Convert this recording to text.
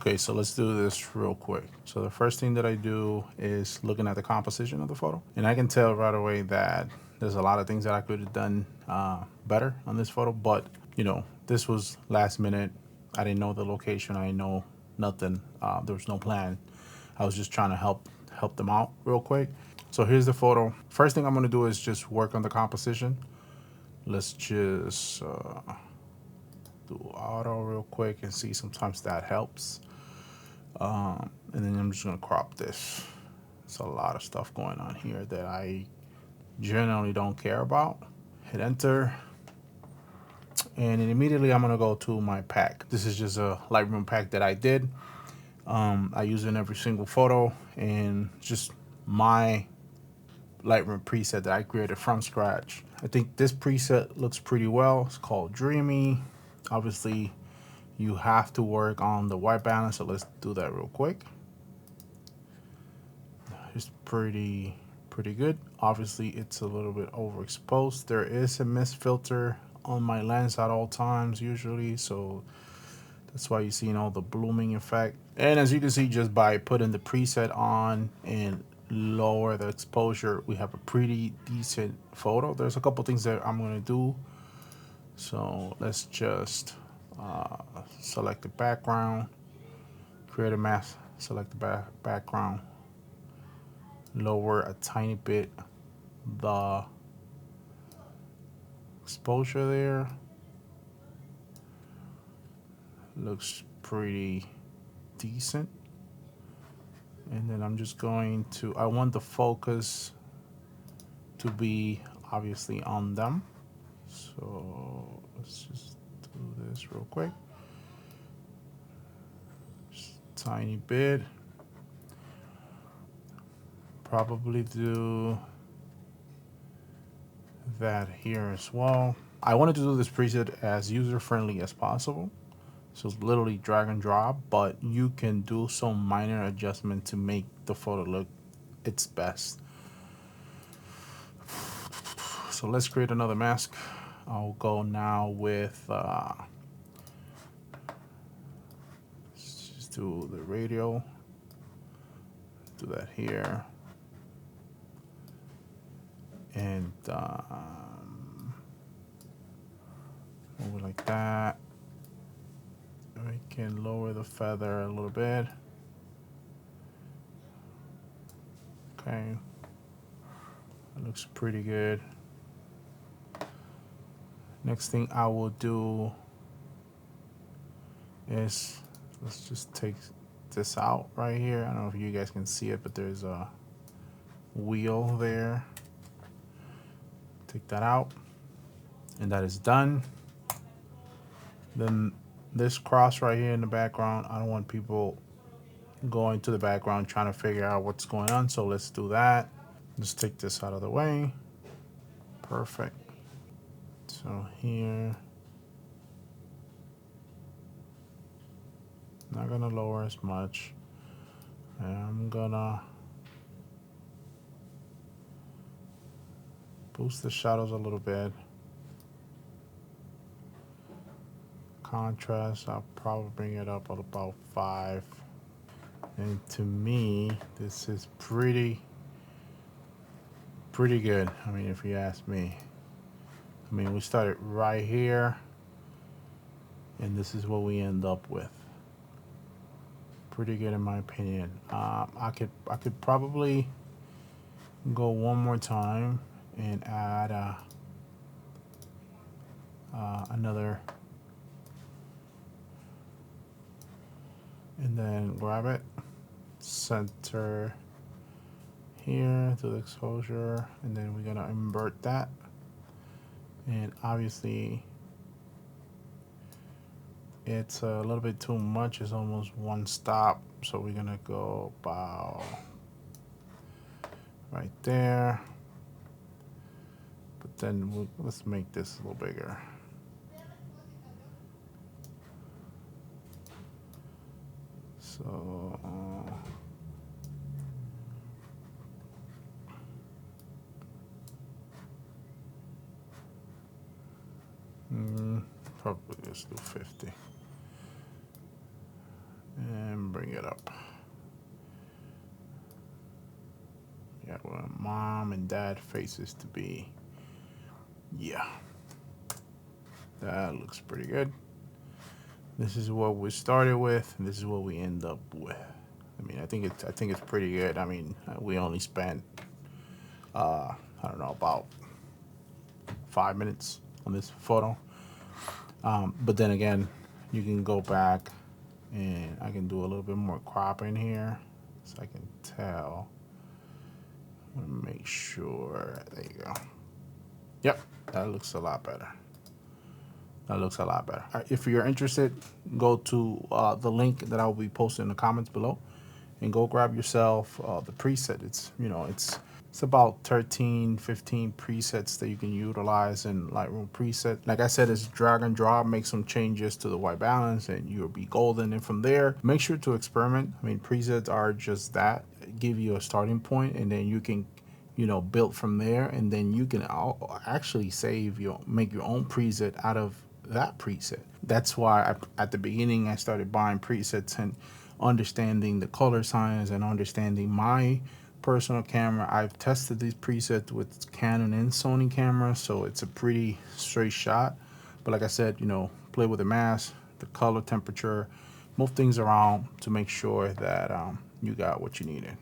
Okay, so let's do this real quick. So the first thing that I do is looking at the composition of the photo. And I can tell right away that there's a lot of things that I could have done better on this photo. But, you know, this was last minute. I didn't know the location. I didn't know nothing. There was no plan. I was just trying to help them out real quick. So here's the photo. First thing I'm going to do is just work on the composition. Let's just do auto real quick and see. Sometimes that helps. And then I'm just gonna crop this. It's a lot of stuff going on here that I generally don't care about. Hit enter. And then immediately I'm gonna go to my pack. This is just a Lightroom pack that I did. I use it in every single photo, and just my Lightroom preset that I created from scratch. I think this preset looks pretty well. It's called Dreamy. Obviously, you have to work on the white balance, so let's do that real quick. It's pretty good. Obviously, it's a little bit overexposed. There is a mist filter on my lens at all times usually, so that's why you see all the blooming effect. And as you can see, just by putting the preset on and lower the exposure, we have a pretty decent photo. There's a couple things that I'm gonna do. So let's just select the background, create a mask, select the background, lower a tiny bit the exposure there. Looks pretty decent. And then I'm just going to, I want the focus to be obviously on them. So let's just do this real quick. Just a tiny bit. Probably do that here as well. I wanted to do this preset as user-friendly as possible. So it's literally drag and drop, but you can do some minor adjustment to make the photo look its best. So let's create another mask. I'll go now with, let's just do the radio. Do that here. And move it like that. We can lower the feather a little bit. Okay, that looks pretty good. Next thing I will do is, let's just take this out right here. I don't know if you guys can see it, but there's a wheel there. Take that out, and that is done. Then this cross right here in the background, I don't want people going to the background trying to figure out what's going on, so let's do that. Just take this out of the way. Perfect. So here, not gonna lower as much. I'm gonna boost the shadows a little bit. Contrast, I'll probably bring it up at about 5. And to me, this is pretty good. I mean, if you ask me. I mean, we started right here, and this is what we end up with. Pretty good in my opinion. I could probably go one more time and add another, and then grab it, center here to the exposure, and then we're gonna invert that. And obviously it's a little bit too much. It's almost one stop, so we're gonna go about right there. But then let's make this a little bigger. So probably let's do 50. And it up. Yeah, well, mom and dad faces to be. Yeah, that looks pretty good. This is what we started with, and this is what we end up with. I mean, I think it's pretty good. I mean, we only spent I don't know, about 5 minutes on this photo. But then again, you can go back and I can do a little bit more cropping here so I can tell. I want to make sure. There you go. Yep, that looks a lot better. That looks a lot better. If you're interested, go to the link that I'll be posting in the comments below, and go grab yourself the preset. It's about 13, 15 presets that you can utilize in Lightroom preset. Like I said, it's drag and drop, make some changes to the white balance, and you'll be golden. And from there, make sure to experiment. I mean, presets are just that, give you a starting point, and then you can, build from there. And then you can actually make your own preset out of that preset. That's why at the beginning I started buying presets and understanding the color science and understanding my personal camera. I've tested these presets with Canon and Sony cameras, so it's a pretty straight shot. But like I said, play with the mask, the color, temperature, move things around to make sure that you got what you needed.